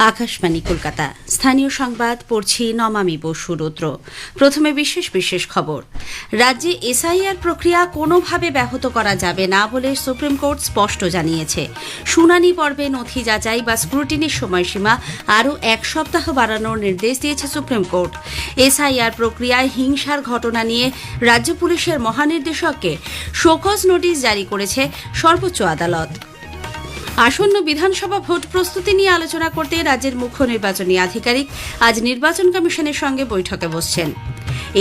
আকাশবাণী কলকাতা স্থানীয় সংবাদ পড়ছি নমামি বসু রুদ্র। প্রথমে বিশেষ খবর। রাজ্যে এসআইআর প্রক্রিয়া কোনোভাবে ব্যাহত করা যাবে না বলে সুপ্রিম কোর্ট স্পষ্ট জানিয়েছে। শুনানি পর্বে নথি যাচাই বা স্ক্রুটিনির সময়সীমা আরও এক সপ্তাহ বাড়ানোর নির্দেশ দিয়েছে সুপ্রিম কোর্ট। এসআইআর প্রক্রিয়ায় হিংসার ঘটনা নিয়ে রাজ্য পুলিশের মহানির্দেশককে শোকজ নোটিশ জারি করেছে সর্বোচ্চ আদালত। আসন্ন বিধানসভা ভোট প্রস্তুতি নিয়ে আলোচনা করতে রাজ্যের মুখ্য নির্বাচনী আধিকারিক আজ নির্বাচন কমিশনের সঙ্গে বৈঠকে বসছেন।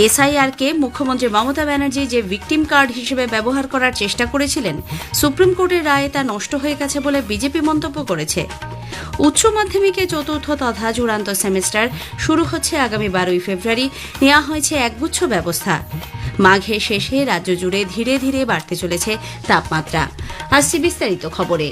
এসআইআরকে মুখ্যমন্ত্রী মমতা ব্যানার্জি যে ভিকটিম কার্ড হিসেবে ব্যবহার করার চেষ্টা করেছিলেন, সুপ্রিম কোর্টের রায়ে তা নষ্ট হয়ে গেছে বলে বিজেপি মন্তব্য করেছে। উচ্চ মাধ্যমিকে চতুর্থ তথা চূড়ান্ত সেমিস্টার শুরু হচ্ছে আগামী 12 ফেব্রুয়ারি। নেওয়া হয়েছে একগুচ্ছ ব্যবস্থা। মাঘের শেষে রাজ্য জুড়ে ধীরে ধীরে বাড়তে চলেছে তাপমাত্রা। আসছে বিস্তারিত খবরে।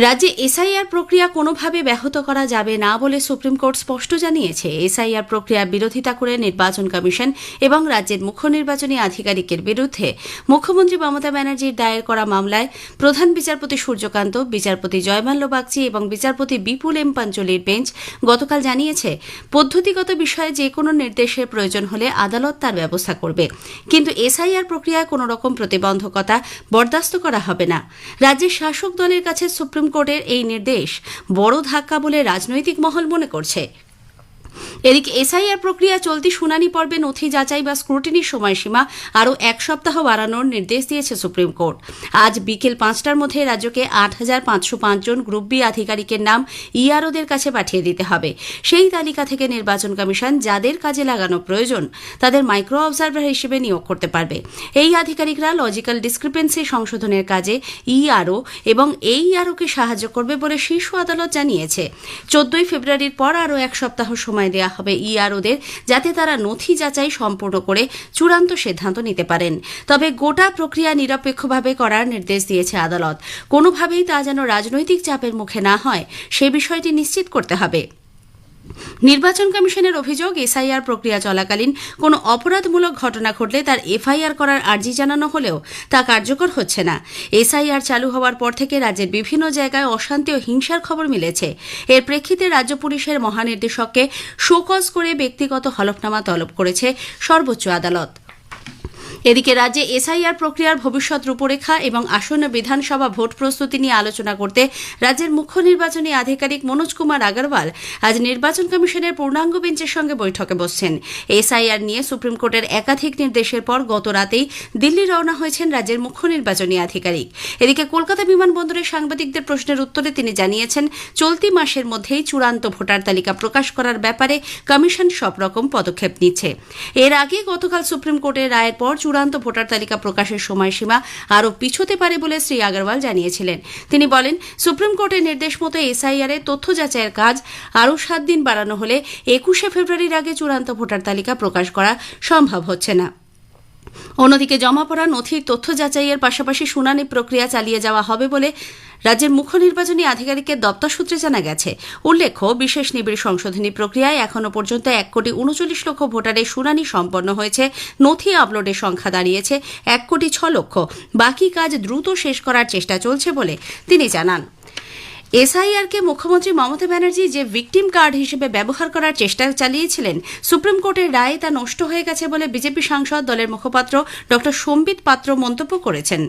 রাজ্যে এসআইআর প্রক্রিয়া কোনোভাবে ব্যাহত করা যাবে না বলে সুপ্রিম কোর্ট স্পষ্ট জানিয়েছে। এসআইআর প্রক্রিয়ার বিরোধিতা করে নির্বাচন কমিশন এবং রাজ্যের মুখ্য নির্বাচনী আধিকারিকের বিরুদ্ধে মুখ্যমন্ত্রী মমতা ব্যানার্জির দায়ের করা মামলায় প্রধান বিচারপতি সূর্যকান্ত, বিচারপতি জয়মাল্য বাগচি এবং বিচারপতি বিপুল এম পাঞ্চলির বেঞ্চ গতকাল জানিয়েছে, পদ্ধতিগত বিষয়ে যে কোনো নির্দেশের প্রয়োজন হলে আদালত তার ব্যবস্থা করবে, কিন্তু এসআইআর প্রক্রিয়ায় কোনো রকম প্রতিবন্ধকতা বরদাস্ত করা হবে না। রাজ্যের শাসক দলের কাছে সুপ্রিম কোর্টের এই নির্দেশ বড় ধাক্কা বলে রাজনৈতিক মহল মনে করছে। এদিকে এসআইআর প্রক্রিয়া চলতি শুনানি পর্বে নথি যাচাই বা স্ক্রুটিনির সময়সীমা আরও এক সপ্তাহ বাড়ানোর নির্দেশ দিয়েছে সুপ্রিম কোর্ট। আজ বিকেল 5টার মধ্যে রাজ্যকে 8,505 জন গ্রুপ বি আধিকারিকের নাম ইআরওদের কাছে পাঠিয়ে দিতে হবে। সেই তালিকা থেকে নির্বাচন কমিশন যাদের কাজে লাগানো প্রয়োজন তাদের মাইক্রো অবজারভার হিসেবে নিয়োগ করতে পারবে। এই আধিকারিকরা লজিক্যাল ডিসক্রিপেন্সি সংশোধনের কাজে ইআরও এবং এইআরওকে সাহায্য করবে বলে শীর্ষ আদালত জানিয়েছে। 14 ফেব্রুয়ারির পর আরও এক সপ্তাহ সময় দেওয়া হবে ইআরওদের, যাতে তারা নথি যাচাই সম্পূর্ণ করে চূড়ান্ত সিদ্ধান্ত নিতে পারেন। তবে গোটা প্রক্রিয়া নিরপেক্ষভাবে করার নির্দেশ দিয়েছে আদালত। কোনোভাবেই তা যেন রাজনৈতিক চাপের মুখে না হয় সে বিষয়টি নিশ্চিত করতে হবে। নির্বাচন কমিশনের অভিযোগ, এসআইআর প্রক্রিয়া চলাকালীন কোনো অপরাধমূলক ঘটনা ঘটলে তার এফআইআর করার আর্জি জানানো হলেও তা কার্যকর হচ্ছে না। এসআইআর চালু হওয়ার পর থেকে রাজ্যের বিভিন্ন জায়গায় অশান্তি ও হিংসার খবর মিলেছে। এর প্রেক্ষিতে রাজ্য পুলিশের মহানির্দেশককে শোকজ করে ব্যক্তিগত হলফনামা তলব করেছে সর্বোচ্চ আদালত। এদিকে রাজ্যে এসআইআর প্রক্রিয়ার ভবিষ্যৎ রূপরেখা এবং আসন্ন বিধানসভা ভোট প্রস্তুতি নিয়ে আলোচনা করতে রাজ্যের মুখ্য নির্বাচনী আধিকারিক মনোজ কুমার আগরওয়াল আজ নির্বাচন কমিশনের পূর্ণাঙ্গ বেঞ্চের সঙ্গে বৈঠকে বসছেন। এসআইআর নিয়ে সুপ্রিম কোর্টের একাধিক নির্দেশের পর গত রাতেই দিল্লি রওনা হয়েছেন রাজ্যের মুখ্য নির্বাচনী আধিকারিক। এদিকে কলকাতা বিমানবন্দরে সাংবাদিকদের প্রশ্নের উত্তরে তিনি জানিয়েছেন, চলতি মাসের মধ্যেই চূড়ান্ত ভোটার তালিকা প্রকাশ করার ব্যাপারে কমিশন সব রকম পদক্ষেপ নিচ্ছে। এর আগে গতকাল সুপ্রিম কোর্টের রায়ের পর চূড়ান্ত ভোটার তালিকা প্রকাশের সময়সীমা আরও পিছোতে পারে বলে শ্রী আগরওয়াল জানিয়েছিলেন। তিনি বলেন, সুপ্রিম কোর্টের নির্দেশ মতো এসআইআর এর তথ্য যাচাইয়ের কাজ আরও 7 দিন বাড়ানো হলে 21 ফেব্রুয়ারির আগে চূড়ান্ত ভোটার তালিকা প্রকাশ করা সম্ভব হচ্ছে না। অন্যদিকে জমা পড়া নথির তথ্য যাচাইয়ের পাশাপাশি শুনানি প্রক্রিয়া চালিয়ে যাওয়া হবে বলে রাজ্যের মুখ্য নির্বাচনী আধিকারিকের দপ্তর সূত্রে জানা গেছে। উল্লেখ্য, বিশেষ নিবিড় সংশোধনী প্রক্রিয়ায় এখনও পর্যন্ত 1,39,00,000 ভোটারের শুনানি সম্পন্ন হয়েছে। নথি আপলোডের সংখ্যা দাঁড়িয়েছে 1,06,00,000। বাকি কাজ দ্রুত শেষ করার চেষ্টা চলছে বলে তিনি জানান। এসআইআরকে মুখ্যমন্ত্রী মমতা ব্যানার্জি যে ভিকটিম কার্ড হিসেবে ব্যবহার করার চেষ্টা চালিয়েছিলেন, সুপ্রিম কোর্টের রায়ে তা নষ্ট হয়ে গেছে বলে বিজেপি সাংসদ দলের মুখপাত্র ডক্টর সম্বিত পাত্র মন্তব্য করেছেন।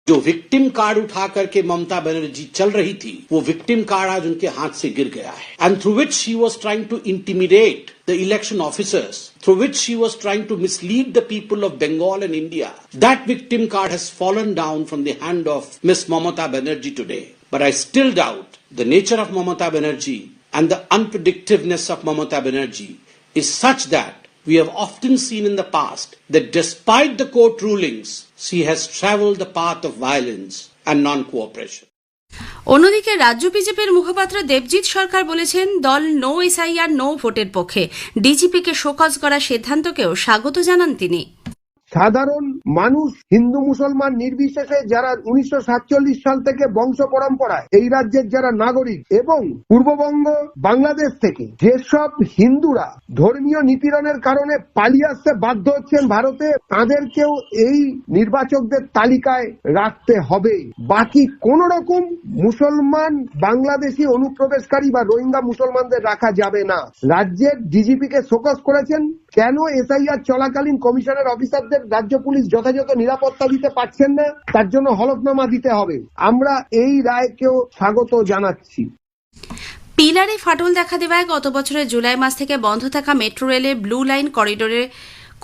जो विक्टिम कार्ड उठा करके ममता बनर्जी चल रही थी, वो विक्टिम कार्ड आज उनके हाथ से गिर गया है, and through which she was trying to intimidate the election officers, through which she was trying to mislead the people of Bengal and India. That victim card has fallen down from the hand of Miss Mamata Banerjee today. But I still doubt the nature of Mamata Banerjee and the unpredictiveness of Mamata Banerjee is such that we have often seen in the past that despite the court rulings, she has travelled the path of violence and non-cooperation. অন্যদিকে রাজ্য বিজেপির মুখপাত্র দেবজিৎ সরকার বলেছেন, দল no SIR no ভোটের পক্ষে। ডিজিপিকে show cause করার সিদ্ধান্তকেও স্বাগত জানান তিনি। সাধারণ মানুষ হিন্দু মুসলমান নির্বিশেষে যারা 1947 সাল থেকে বংশ পরম্পরায় এই রাজ্যের যারা নাগরিক এবং পূর্ববঙ্গ বাংলাদেশ থেকে যেসব হিন্দুরা ধর্মীয় নিপীড়নের কারণে পালিয়ে আসতে বাধ্য হচ্ছেন ভারতে, তাদেরকেও এই নির্বাচকদের তালিকায় রাখতে হবে। বাকি কোন রকম মুসলমান বাংলাদেশি অনুপ্রবেশকারী বা রোহিঙ্গা মুসলমানদের রাখা যাবে না। রাজ্যের ডিজিপি কে শোকজ করেছেন, কেন এসআইআর চলাকালীন কমিশনের অফিসারদের রাজ্য পুলিশ যথাযথ নিরাপত্তা দিতে পারছেন না, তার জন্য হলফনামা দিতে হবে। আমরা এই রায়কেও স্বাগত জানাচ্ছি। পিলারে ফাটল দেখা দেওয়ায় গত বছরের জুলাই মাস থেকে বন্ধ থাকা মেট্রো রেলের ব্লু লাইন করিডোরে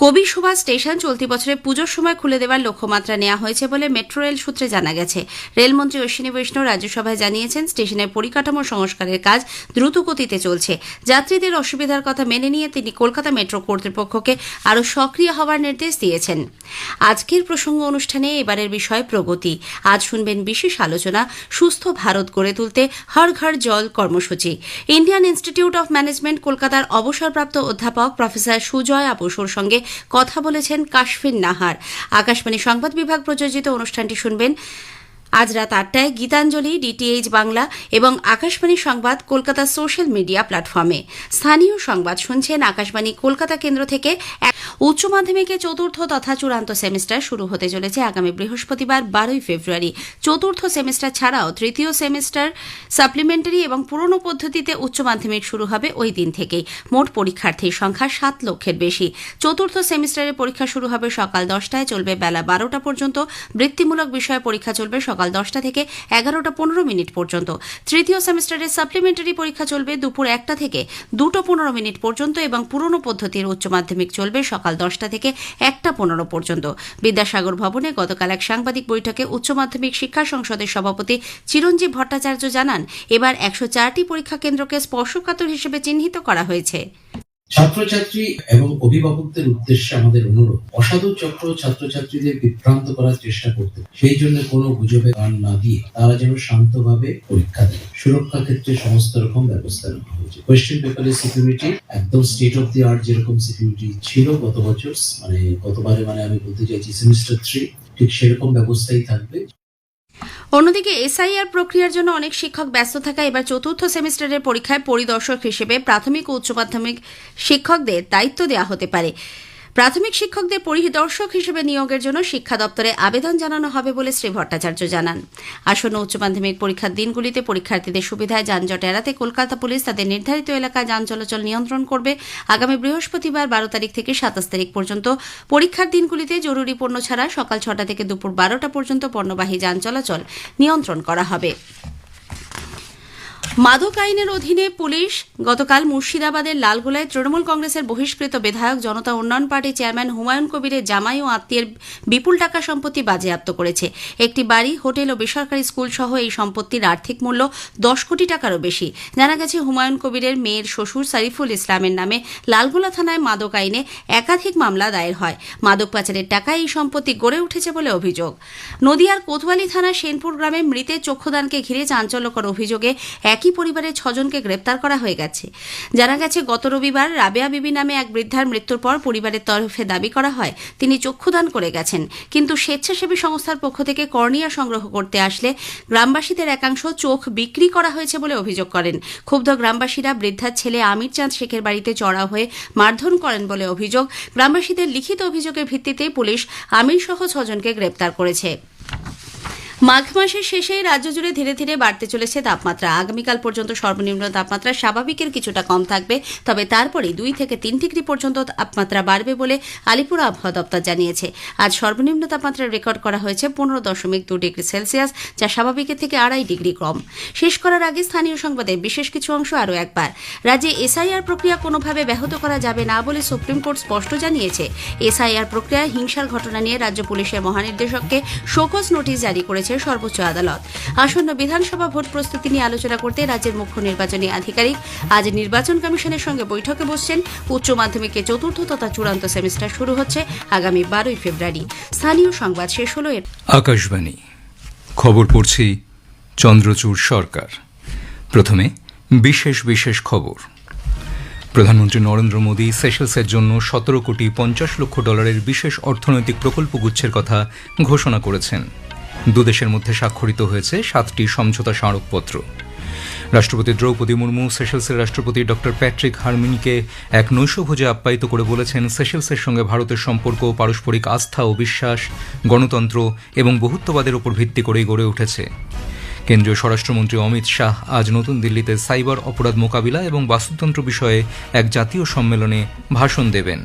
কবি সুভাষ স্টেশন চলতি বছরে পুজোর সময় খুলে দেওয়ার লক্ষ্যমাত্রা নেওয়া হয়েছে বলে মেট্রো রেল সূত্রে জানা গেছে। রেলমন্ত্রী অশ্বিনী বৈষ্ণব রাজ্যসভায় জানিয়েছেন, স্টেশনের পরিকাঠামো সংস্কারের কাজ দ্রুত গতিতে চলছে। যাত্রীদের অসুবিধার কথা মেনে নিয়ে তিনি কলকাতা মেট্রো কর্তৃপক্ষকে আরও সক্রিয় হওয়ার নির্দেশ দিয়েছেন। আজকের প্রসঙ্গ অনুষ্ঠানে এবারের বিষয় প্রগতি। আজ শুনবেন বিশেষ আলোচনা, সুস্থ ভারত গড়ে তুলতে হর ঘর জল কর্মসূচি। ইন্ডিয়ান ইনস্টিটিউট অফ ম্যানেজমেন্ট কলকাতার অবসরপ্রাপ্ত অধ্যাপক প্রফেসর সুজয় বসুর সঙ্গে কথা বলেছেন কাশফিন নাহার। আকাশবাণী সংবাদ বিভাগ প্রযোজিত অনুষ্ঠানটি শুনবেন আজ রাত 8টায় গীতাঞ্জলি, ডিটিএইচ বাংলা এবং আকাশবাণী সংবাদ কলকাতা সোশ্যাল মিডিয়া প্ল্যাটফর্মে। স্থানীয় সংবাদ শুনছেন আকাশবাণী কলকাতা কেন্দ্র থেকে। উচ্চ মাধ্যমিকে চতুর্থ তথা চূড়ান্ত সেমিস্টার শুরু হতে চলেছে আগামী বৃহস্পতিবার 12 ফেব্রুয়ারি। চতুর্থ সেমিস্টার ছাড়াও তৃতীয় সেমিস্টার, সাপ্লিমেন্টারি এবং পুরনো পদ্ধতিতে উচ্চ মাধ্যমিক শুরু হবে ওই দিন থেকেই। মোট পরীক্ষার্থীর সংখ্যা 7 লক্ষের বেশি। চতুর্থ সেমিস্টারের পরীক্ষা শুরু হবে সকাল 10টায়, চলবে বেলা 12টা পর্যন্ত। বৃত্তিমূলক বিষয়ে পরীক্ষা চলবে সকাল 10টা থেকে 11:15 পর্যন্ত। তৃতীয় সেমিস্টারের সাপ্লিমেন্টারি পরীক্ষা চলবে দুপুর 1টা থেকে 2:15 পর্যন্ত এবং পুরনো পদ্ধতির উচ্চ মাধ্যমিক চলবে সকাল 10টা থেকে 1:15 পর্যন্ত। বিদ্যাসাগর ভবনে গতকাল এক সাংবাদিক বৈঠকে উচ্চ মাধ্যমিক শিক্ষা সংসদের সভাপতি চিরঞ্জীব ভট্টাচার্য জানান, এবার 104টি পরীক্ষা কেন্দ্রকে স্পর্শকাতর হিসেবে চিহ্নিত করা হয়েছে। ছাত্রছাত্রী এবং অভিভাবকদের উদ্দেশ্যে আমাদের অনুরোধ, অসাধু চক্র ছাত্রছাত্রীদের বিভ্রান্ত করার চেষ্টা করতে, সেই জন্য কোনো গুজবে কান না দিয়ে তারা যেন শান্তভাবে পরীক্ষা দেয়। সুরক্ষা ক্ষেত্রে সমস্ত রকম ব্যবস্থা নেওয়া হয়েছে। কোয়েশ্চেন পেপারের সিকিউরিটি একদম স্টেট অফ দি আর্ট যেরকম সিকিউরিটি ছিল গত বছর, গতবারে আমি বলতে চাইছি সেমিস্টার 3, ঠিক সেরকম ব্যবস্থাই থাকবে। অন্যদিকে এসআইআর প্রক্রিয়ার জন্য অনেক শিক্ষক ব্যস্ত থাকা এবার চতুর্থ সেমিস্টারের পরীক্ষায় পরিদর্শক হিসেবে প্রাথমিক ও উচ্চ মাধ্যমিক শিক্ষকদের দায়িত্ব দেওয়া হতে পারে। প্রাথমিক শিক্ষকদের পরিদর্শক হিসেবে নিয়োগের জন্য শিক্ষা দপ্তরে আবেদন জানানো হবে বলে শ্রী ভট্টাচার্য জানান। আসন্ন উচ্চ মাধ্যমিক পরীক্ষার দিনগুলিতে পরীক্ষার্থীদের সুবিধায় যানজট এড়াতে কলকাতা পুলিশ তাদের নির্ধারিত এলাকায় যান চলাচল নিয়ন্ত্রণ করবে। আগামী বৃহস্পতিবার 12 তারিখ থেকে 27 তারিখ পর্যন্ত পরীক্ষার দিনগুলিতে জরুরি পণ্য ছাড়া সকাল 6টা থেকে দুপুর 12টা পর্যন্ত পণ্যবাহী যান চলাচল নিয়ন্ত্রণ করা হবে। মাদক আইনের অধীনে পুলিশ গতকাল মুর্শিদাবাদের লালগোলায় তৃণমূল কংগ্রেসের বহিষ্কৃত বিধায়ক জনতা উন্নয়ন পার্টির চেয়ারম্যান হুমায়ুন কবিরের জামাই ও আত্মীয়ের বিপুল টাকা সম্পত্তি বাজেয়াপ্ত করেছে। একটি বাড়ি, হোটেল ও বেসরকারি স্কুল সহ এই সম্পত্তির আর্থিক মূল্য 10 কোটি টাকারও বেশি। জানা গেছে, হুমায়ুন কবিরের মেয়ের শ্বশুর সারিফুল ইসলামের নামে লালগোলা থানায় মাদক আইনে একাধিক মামলা দায়ের হয়। মাদক পাচারের টাকায় এই সম্পত্তি গড়ে উঠেছে বলে অভিযোগ। নদিয়ার কোতোয়ালি থানার সেনপুর গ্রামে মৃতের চক্ষুদানকে ঘিরে চাঞ্চল্যকর অভিযোগে একই পরিবারের 6 জনকে গ্রেপ্তার করা হয়ে গেছে। জানা গেছে, গত রবিবার রাবেয়া বিবি নামে এক বৃদ্ধার মৃত্যুর পর পরিবারের তরফে দাবি করা হয় তিনি চক্ষুদান করে গেছেন, কিন্তু স্বেচ্ছাসেবী সংস্থার পক্ষ থেকে কর্নিয়া সংগ্রহ করতে আসলে গ্রামবাসীদের একাংশ চোখ বিক্রি করা হয়েছে বলে অভিযোগ করেন। ক্ষুব্ধ গ্রামবাসীরা বৃদ্ধার ছেলে আমির চাঁদ শেখের বাড়িতে চড়াও হয়ে মারধর করেন বলে অভিযোগ। গ্রামবাসীদের লিখিত অভিযোগের ভিত্তিতেই পুলিশ আমির সহ 6 জনকে গ্রেপ্তার করেছে। মাঘ মাসের শেষেই রাজ্য জুড়ে ধীরে ধীরে বাড়তে চলেছে তাপমাত্রা। আগামীকাল পর্যন্ত সর্বনিম্ন তাপমাত্রা স্বাভাবিকের কিছুটা কম থাকবে, তবে তারপরে 2 থেকে 3 ডিগ্রি পর্যন্ত তাপমাত্রা বাড়বে বলে আলিপুর আবহাওয়া দপ্তর জানিয়েছে। আজ সর্বনিম্ন তাপমাত্রা রেকর্ড করা হয়েছে 15.2 ডিগ্রি সেলসিয়াস, যা স্বাভাবিকের থেকে 2.5 ডিগ্রি কম। শেষ করার আগে স্থানীয় সংবাদের বিশেষ কিছু অংশ আরও একবার। রাজ্যে এসআইআর প্রক্রিয়া কোনোভাবে ব্যাহত করা যাবে না বলে সুপ্রিম কোর্ট স্পষ্ট জানিয়েছে। এসআইআর প্রক্রিয়ায় হিংসার ঘটনা নিয়ে রাজ্য পুলিশের মহানির্দেশককে শোকজ নোটিশ জারি করেছে সর্বোচ্চ আদালত। আসন্ন বিধানসভা ভোট প্রস্তুতি নিয়ে আলোচনা করতে রাজ্যের মুখ্য নির্বাচনী আধিকারিক আজ নির্বাচন কমিশনের সঙ্গে বৈঠকে বসছেন। উচ্চ মাধ্যমিকে চতুর্থ তথা চূড়ান্ত সেমিস্টার শুরু হচ্ছে আগামী 12 ফেব্রুয়ারি। স্থানীয় সংবাদ শেষ হলো। আকাশবাণী খবর পড়ছি চন্দ্রচূড় সরকার। প্রথমে বিশেষ খবর। প্রধানমন্ত্রী নরেন্দ্র মোদী সেশেলসের জন্য 17,50,00,000 বিশেষ অর্থনৈতিক প্রকল্পগুচ্ছের কথা ঘোষণা করেছেন। দুদেশের মধ্যে স্বাক্ষরিত হয়েছে 7টি সমঝোতা স্মারকপত্র। রাষ্ট্রপতি দ্রৌপদী মুর্মু সেশেলসের রাষ্ট্রপতি ডক্টর প্যাট্রিক হারমিনিকে এক নৈশভোজে আপ্যায়িত করে বলেছেন, সেশেলসের সঙ্গে ভারতের সম্পর্ক পারস্পরিক আস্থা ও বিশ্বাস, গণতন্ত্র এবং বহুত্ববাদের উপর ভিত্তি করেই গড়ে উঠেছে। কেন্দ্রীয় স্বরাষ্ট্রমন্ত্রী অমিত শাহ আজ নতুন দিল্লিতে সাইবার অপরাধ মোকাবিলা এবং বাস্তুতন্ত্র বিষয়ে এক জাতীয় সম্মেলনে ভাষণ দেবেন।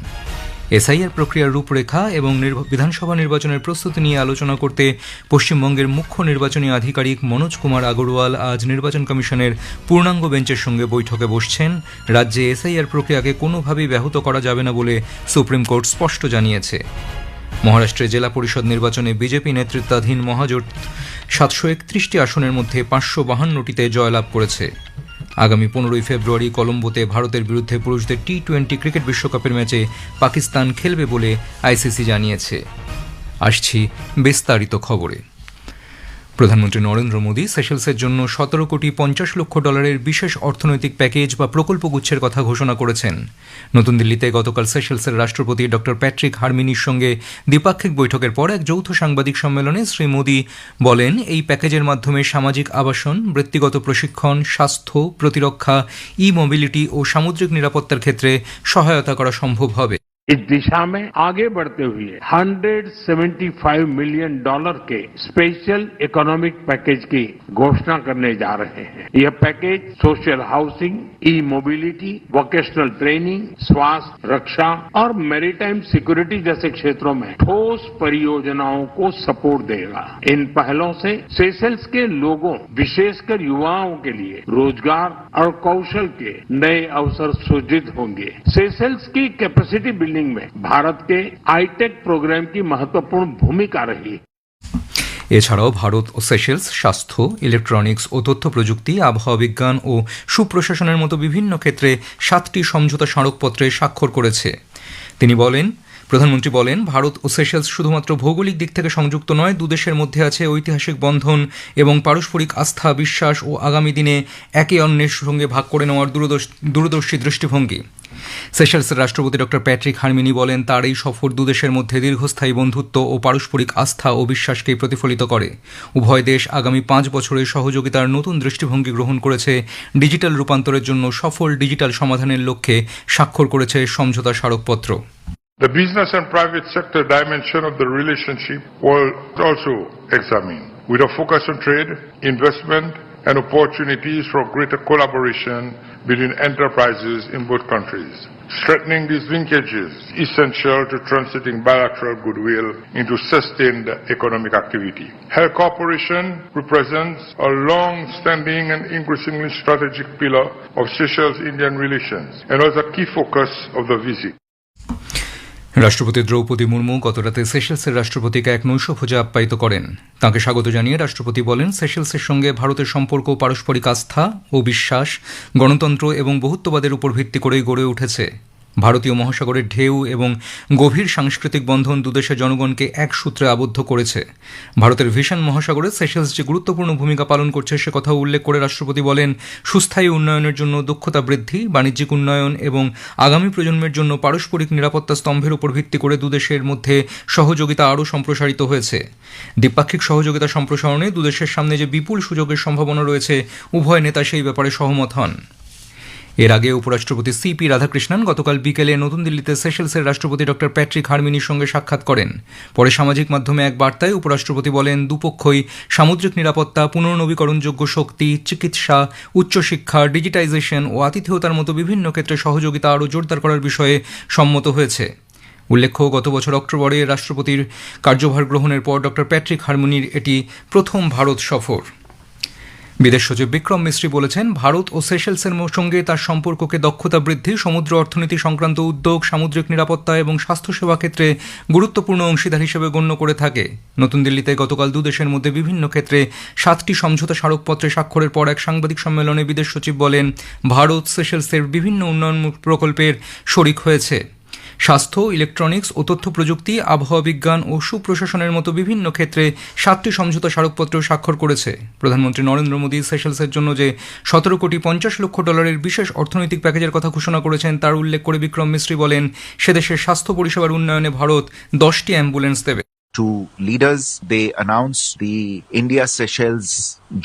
এসআইআর প্রক্রিয়ার রূপরেখা এবং বিধানসভা নির্বাচনের প্রস্তুতি নিয়ে আলোচনা করতে পশ্চিমবঙ্গের মুখ্য নির্বাচনী আধিকারিক মনোজ কুমার আগরওয়াল আজ নির্বাচন কমিশনের পূর্ণাঙ্গ বেঞ্চের সঙ্গে বৈঠকে বসছেন। রাজ্যে এসআইআর প্রক্রিয়াকে কোনোভাবেই ব্যাহত করা যাবে না বলে সুপ্রিম কোর্ট স্পষ্ট জানিয়েছে। মহারাষ্ট্রে জেলা পরিষদ নির্বাচনে বিজেপি নেতৃত্বাধীন মহাজোট 731টি আসনের মধ্যে 552টিতে জয়লাভ করেছে। আগামী 15 ফেব্রুয়ারি কলম্বোতে ভারতের বিরুদ্ধে পুরুষদের টি-20 ক্রিকেট বিশ্বকাপের ম্যাচে পাকিস্তান খেলবে বলে আইসিসি জানিয়েছে। আসছি বিস্তারিত খবরে। প্রধানমন্ত্রী নরেন্দ্র মোদী সেশেলসের জন্য 17,50,00,000 বিশেষ অর্থনৈতিক প্যাকেজ বা প্রকল্পগুচ্ছের কথা ঘোষণা করেছেন। নতুন দিল্লিতে গতকাল সেশেলসের রাষ্ট্রপতি ডক্টর প্যাট্রিক হারমিনির সঙ্গে দ্বিপাক্ষিক বৈঠকের পর এক যৌথ সাংবাদিক সম্মেলনে শ্রী মোদী বলেন, এই প্যাকেজের মাধ্যমে সামাজিক আবাসন, বৃত্তিগত প্রশিক্ষণ, স্বাস্থ্য, প্রতিরক্ষা, ই-মোবিলিটি ও সামুদ্রিক নিরাপত্তার ক্ষেত্রে সহায়তা করা সম্ভব হবে। इस दिशा में आगे बढ़ते हुए $175 मिलियन के स्पेशल इकोनॉमिक पैकेज की घोषणा करने जा रहे हैं। यह पैकेज सोशल हाउसिंग, ई मोबिलिटी, वोकेशनल ट्रेनिंग, स्वास्थ्य, रक्षा और मैरीटाइम सिक्योरिटी जैसे क्षेत्रों में ठोस परियोजनाओं को सपोर्ट देगा। इन पहलों से सेशेल्स के लोगों, विशेषकर युवाओं के लिए रोजगार और कौशल के नए अवसर सृजित होंगे। सेशेल्स की कैपेसिटी बिल्डिंग में भारत के आईटेक प्रोग्राम की महत्वपूर्ण भूमिका रही। এছাড়াও ভারত ও সেশেলস স্বাস্থ্য, ইলেকট্রনিক্স ও তথ্য প্রযুক্তি, আবহাওয়া বিজ্ঞান ও সুপ্রশাসনের মতো বিভিন্ন ক্ষেত্রে 7টি সমঝোতা স্মারকপত্রে স্বাক্ষর করেছে। প্রধানমন্ত্রী বলেন, ভারত ও সেশেলস শুধুমাত্র ভৌগোলিক দিক থেকে সংযুক্ত নয়, দুদেশের মধ্যে আছে ঐতিহাসিক বন্ধন এবং পারস্পরিক আস্থা, বিশ্বাস ও আগামী দিনে একে অন্যের সঙ্গে ভাগ করে নেওয়ার দূরদর্শী দৃষ্টিভঙ্গি। সেশেলসের রাষ্ট্রপতি ডক্টর প্যাট্রিক হারমিনি বলেন, তার এই সফর দুদেশের মধ্যে দীর্ঘস্থায়ী বন্ধুত্ব ও পারস্পরিক আস্থা ও বিশ্বাসকেই প্রতিফলিত করে। উভয় দেশ আগামী 5 বছরের সহযোগিতার নতুন দৃষ্টিভঙ্গি গ্রহণ করেছে। ডিজিটাল রূপান্তরের জন্য সফল ডিজিটাল সমাধানের লক্ষ্যে স্বাক্ষর করেছে সমঝোতা স্মারকপত্র। The business and private sector dimension of the relationship was also examined, with a focus on trade, investment, and opportunities for greater collaboration between enterprises in both countries. Strengthening these linkages is essential to translating bilateral goodwill into sustained economic activity. Health cooperation represents a long-standing and increasingly strategic pillar of Seychelles-Indian relations and was a key focus of the visit. রাষ্ট্রপতি দ্রৌপদী মুর্মু গতরাতে সেশেলসের রাষ্ট্রপতিকে এক নৈশভোজে আপ্যায়িত করেন। তাঁকে স্বাগত জানিয়ে রাষ্ট্রপতি বলেন, সেশেলসের সঙ্গে ভারতের সম্পর্ক পারস্পরিক আস্থা ও বিশ্বাস, গণতন্ত্র এবং বহুত্ববাদের উপর ভিত্তি করেই গড়ে উঠেছে। ভারতীয় মহাসাগরের ঢেউ এবং গভীর সাংস্কৃতিক বন্ধন দুদেশের জনগণকে এক সূত্রে আবদ্ধ করেছে। ভারতের ভিশন মহাসাগরে সেশেলস যে গুরুত্বপূর্ণ ভূমিকা পালন করছে সে কথা উল্লেখ করে রাষ্ট্রপতি বলেন, সুস্থায়ী উন্নয়নের জন্য দক্ষতা বৃদ্ধি, বাণিজ্যিক উন্নয়ন এবং আগামী প্রজন্মের জন্য পারস্পরিক নিরাপত্তা স্তম্ভের উপর ভিত্তি করে দুদেশের মধ্যে সহযোগিতা আরও সম্প্রসারিত হয়েছে। দ্বিপাক্ষিক সহযোগিতা সম্প্রসারণে দুদেশের সামনে যে বিপুল সুযোগের সম্ভাবনা রয়েছে, উভয় নেতা সেই ব্যাপারে সহমত হন। এর আগে উপরাষ্ট্রপতি সিপি রাধাকৃষ্ণন গতকাল বিকেলে নতুন দিল্লিতে সেশেলসের রাষ্ট্রপতি ডক্টর প্যাট্রিক হারমিনির সঙ্গে সাক্ষাৎ করেন। পরে সামাজিক মাধ্যমে এক বার্তায় উপরাষ্ট্রপতি বলেন, দুপক্ষই সামুদ্রিক নিরাপত্তা, পুনর্নবীকরণযোগ্য শক্তি, চিকিৎসা, উচ্চশিক্ষা, ডিজিটাইজেশন ও আতিথেয়তার মতো বিভিন্ন ক্ষেত্রে সহযোগিতা আরও জোরদার করার বিষয়ে সম্মত হয়েছে। উল্লেখ্য, গত বছর অক্টোবরে রাষ্ট্রপতির কার্যভার গ্রহণের পর ডক্টর প্যাট্রিক হারমিনির এটি প্রথম ভারত সফর। বিদেশ সচিব বিক্রম মিস্ত্রি বলেছেন, ভারত ও সেশেলসের সঙ্গে তার সম্পর্ককে দক্ষতা বৃদ্ধি, সমুদ্র অর্থনীতি সংক্রান্ত উদ্যোগ, সামুদ্রিক নিরাপত্তা এবং স্বাস্থ্যসেবা ক্ষেত্রে গুরুত্বপূর্ণ অংশীদার হিসেবে গণ্য করে থাকে। নতুন দিল্লিতে গতকাল দুদেশের মধ্যে বিভিন্ন ক্ষেত্রে 7টি সমঝোতা স্মারকপত্রে স্বাক্ষরের পর এক সাংবাদিক সম্মেলনে বিদেশ সচিব বলেন, ভারত সেশেলসের বিভিন্ন উন্নয়ন প্রকল্পের শরিক হয়েছে। স্বাস্থ্য, ইলেকট্রনিক্স ও তথ্য প্রযুক্তি, আবহাওয়া বিজ্ঞান ও সুপ্রশাসনের মতো বিভিন্ন ক্ষেত্রে 7টি সমঝোতা স্মারকপত্র স্বাক্ষর করেছে। প্রধানমন্ত্রী নরেন্দ্র মোদী সেশেলসের জন্য যে $17.50 কোটি বিশেষ অর্থনৈতিক প্যাকেজের কথা ঘোষণা করেছেন তার উল্লেখ করে বিক্রম মিস্ত্রি বলেন, সে দেশের স্বাস্থ্য পরিষেবার উন্নয়নে ভারত 10টি অ্যাম্বুলেন্স দেবে। To leaders, they announced the India-Seychelles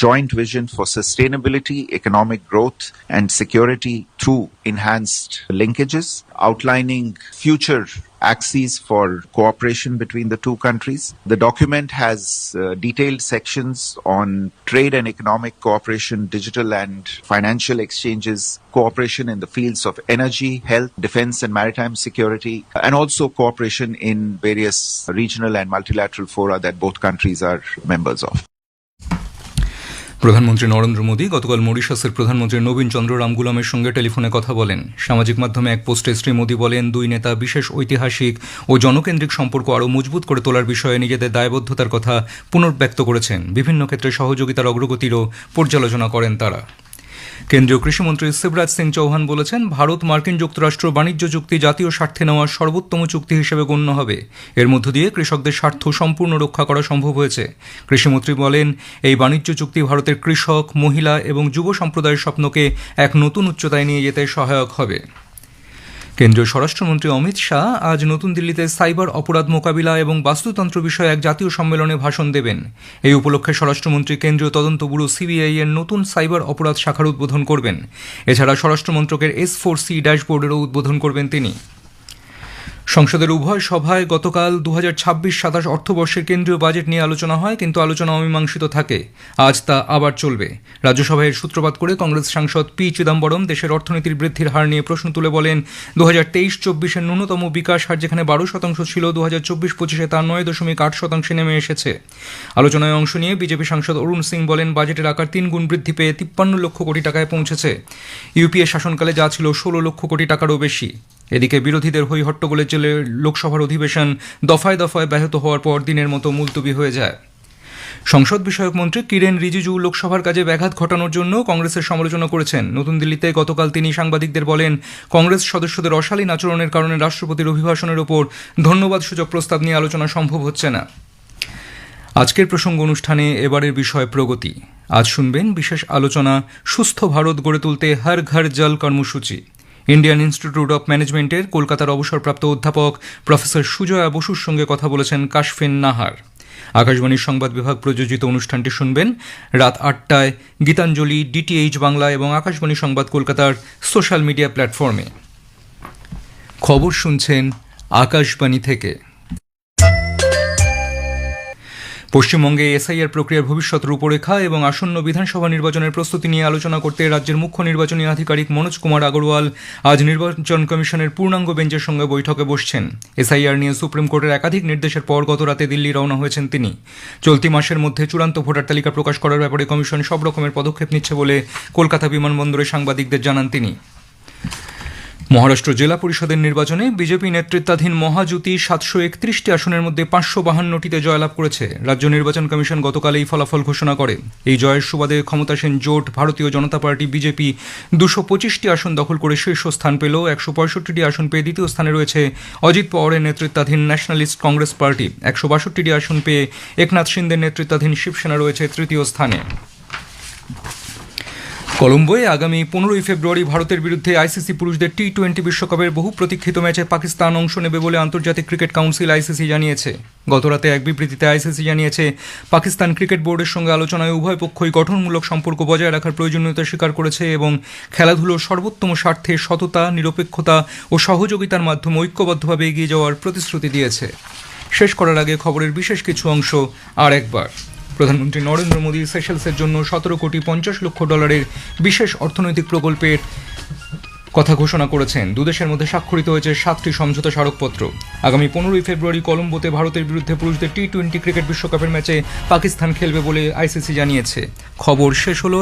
joint vision for sustainability, economic growth and security through enhanced linkages, outlining future axes for cooperation between the two countries. The document has detailed sections on trade and economic cooperation, digital and financial exchanges, cooperation in the fields of energy, health, defense and maritime security, and also cooperation in various regional and multilateral fora that both countries are members of. প্রধানমন্ত্রী নরেন্দ্র মোদী গতকাল মরিশাসের প্রধানমন্ত্রী নবীন চন্দ্র রামগুলামের সঙ্গে টেলিফোনে কথা বলেন। সামাজিক মাধ্যমে এক পোস্টে শ্রী মোদী বলেন, দুই নেতা বিশেষ ঐতিহাসিক ও জনকেন্দ্রিক সম্পর্ক আরও মজবুত করে তোলার বিষয়ে নিজেদের দায়বদ্ধতার কথা পুনর্ব্যক্ত করেছেন। বিভিন্ন ক্ষেত্রে সহযোগিতার অগ্রগতিরও পর্যালোচনা করেন তারা। কেন্দ্রীয় কৃষিমন্ত্রী শিবরাজ সিং চৌহান বলেছেন, ভারত মার্কিন যুক্তরাষ্ট্র বাণিজ্য চুক্তি জাতীয় স্বার্থে নেওয়া সর্বোত্তম চুক্তি হিসেবে গণ্য হবে। এর মধ্য দিয়ে কৃষকদের স্বার্থ সম্পূর্ণ রক্ষা করা সম্ভব হয়েছে। কৃষিমন্ত্রী বলেন, এই বাণিজ্য চুক্তি ভারতের কৃষক, মহিলা এবং যুব সম্প্রদায়ের স্বপ্নকে এক নতুন উচ্চতায় নিয়ে যেতে সহায়ক হবে। কেন্দ্রীয় স্বরাষ্ট্রমন্ত্রী অমিত শাহ আজ নতুন দিল্লিতে সাইবার অপরাধ মোকাবিলা এবং বাস্তুতন্ত্র বিষয়ে এক জাতীয় সম্মেলনে ভাষণ দেবেন। এই উপলক্ষে স্বরাষ্ট্রমন্ত্রী কেন্দ্রীয় তদন্ত ব্যুরো সিবিআই এর নতুন সাইবার অপরাধ শাখার উদ্বোধন করবেন। এছাড়া স্বরাষ্ট্রমন্ত্রকের S4C ড্যাশবোর্ডেরও উদ্বোধন করবেন তিনি। সংসদের উভয় সভায় গতকাল 2026-27 অর্থবর্ষের কেন্দ্রীয় বাজেট নিয়ে আলোচনা হয়, কিন্তু আলোচনা অমীমাংসিত থাকে। আজ তা আবার চলবে। রাজ্যসভায় এর সূত্রপাত করে কংগ্রেস সাংসদ পি চিদম্বরম দেশের অর্থনীতির বৃদ্ধির হার নিয়ে প্রশ্ন তুলে বলেন, 2023-24-এর ন্যূনতম বিকাশ হার যেখানে 12% ছিল, 2024-25-এ তা 9.8% নেমে এসেছে। আলোচনায় অংশ নিয়ে বিজেপি সাংসদ অরুণ সিং বলেন, বাজেটের আকার 3 গুণ বৃদ্ধি পেয়ে 53 লক্ষ কোটি টাকায় পৌঁছেছে। ইউপিএ শাসনকালে যা ছিল 16 লক্ষ কোটি টাকারও বেশি। এদিকে বিরোধীদের হই হট্টগোলের জেরে লোকসভার অধিবেশন দফায় দফায় ব্যাহত হওয়ার পর দিনের মতো মুলতবি হয়ে যায়। সংসদ বিষয়ক মন্ত্রী কিরেন রিজিজু লোকসভার কাজে ব্যাঘাত ঘটানোর জন্য কংগ্রেসের সমালোচনা করেছেন। নতুন দিল্লিতে গতকাল তিনি সাংবাদিকদের বলেন, কংগ্রেস সদস্যদের অশালীন আচরণের কারণে রাষ্ট্রপতির অভিভাষণের ওপর ধন্যবাদসূচক প্রস্তাব নিয়ে আলোচনা সম্ভব হচ্ছে না। আজকের প্রসঙ্গ অনুষ্ঠানে এবারের বিষয় প্রগতি। আজ শুনবেন বিশেষ আলোচনা, সুস্থ ভারত গড়ে তুলতে হর ঘর জল কর্মসূচি। ইন্ডিয়ান ইনস্টিটিউট অব ম্যানেজমেন্টের কলকাতার অবসরপ্রাপ্ত অধ্যাপক প্রফেসর সুজয়া বসুর সঙ্গে কথা বলেছেন কাশফিন নাহার। আকাশবাণীর সংবাদ বিভাগ প্রযোজিত অনুষ্ঠানটি শুনবেন রাত 8টায় গীতাঞ্জলি, DTH বাংলা এবং আকাশবাণী সংবাদ কলকাতার সোশ্যাল মিডিয়া প্ল্যাটফর্মে। খবর শুনছেন আকাশবাণী থেকে। পশ্চিমবঙ্গে এসআইআর প্রক্রিয়ার ভবিষ্যৎ রূপরেখা এবং আসন্ন বিধানসভা নির্বাচনের প্রস্তুতি নিয়ে আলোচনা করতে রাজ্যের মুখ্য নির্বাচনী আধিকারিক মনোজ কুমার আগরওয়াল আজ নির্বাচন কমিশনের পূর্ণাঙ্গ বেঞ্চের সঙ্গে বৈঠকে বসছেন। এসআইআর নিয়ে সুপ্রিম কোর্টের একাধিক নির্দেশের পর গত রাতে দিল্লি রওনা হয়েছেন তিনি। চলতি মাসের মধ্যে চূড়ান্ত ভোটার তালিকা প্রকাশ করার ব্যাপারে কমিশন সব রকমের পদক্ষেপ নিচ্ছে বলে কলকাতা বিমানবন্দরে সাংবাদিকদের জানান তিনি। মহারাষ্ট্র জেলা পরিষদের নির্বাচনে বিজেপি নেতৃত্বাধীন মহাজোটী 731টি আসনের মধ্যে 552টিতে জয়লাভ করেছে। রাজ্য নির্বাচন কমিশন গতকাল এই ফলাফল ঘোষণা করে। এই জয়ের সুবাদে ক্ষমতাসীন জোট ভারতীয় জনতা পার্টি বিজেপি 225টি আসন দখল করে শীর্ষস্থান পেল। 165টি আসন পেয়ে দ্বিতীয় স্থানে রয়েছে অজিত পাওয়ারের নেতৃত্বাধীন ন্যাশনালিস্ট কংগ্রেস পার্টি। 162টি আসন পেয়ে একনাথ শিন্দের নেতৃত্বাধীন শিবসেনা রয়েছে তৃতীয় স্থানে। কলম্বোয় আগামী 15ই ফেব্রুয়ারি ভারতের বিরুদ্ধে আইসিসি পুরুষদের T20 বিশ্বকাপের বহু প্রতীক্ষিত ম্যাচে পাকিস্তান অংশ নেবে বলে আন্তর্জাতিক ক্রিকেট কাউন্সিল আইসিসি জানিয়েছে। গতরাতে এক বিবৃতিতে আইসিসি জানিয়েছে, পাকিস্তান ক্রিকেট বোর্ডের সঙ্গে আলোচনায় উভয় পক্ষই গঠনমূলক সম্পর্ক বজায় রাখার প্রয়োজনীয়তা স্বীকার করেছে এবং খেলাধুলোর সর্বোত্তম স্বার্থে সততা, নিরপেক্ষতা ও সহযোগিতার মাধ্যমে ঐক্যবদ্ধভাবে এগিয়ে যাওয়ার প্রতিশ্রুতি দিয়েছে। শেষ করার আগে খবরের বিশেষ কিছু অংশ আর একবার। প্রধানমন্ত্রী নরেন্দ্র মোদী সেশেলসের জন্য $17.50 কোটি বিশেষ অর্থনৈতিক প্রকল্পের কথা ঘোষণা করেছেন। দুদেশের মধ্যে স্বাক্ষরিত হয়েছে 7টি সমঝোতা স্মারকপত্র। আগামী 15ই ফেব্রুয়ারি কলম্বোতে ভারতের বিরুদ্ধে পুরুষদের T20 ক্রিকেট বিশ্বকাপের ম্যাচে পাকিস্তান খেলবে বলে আইসিসি জানিয়েছে। খবর শেষ হলো।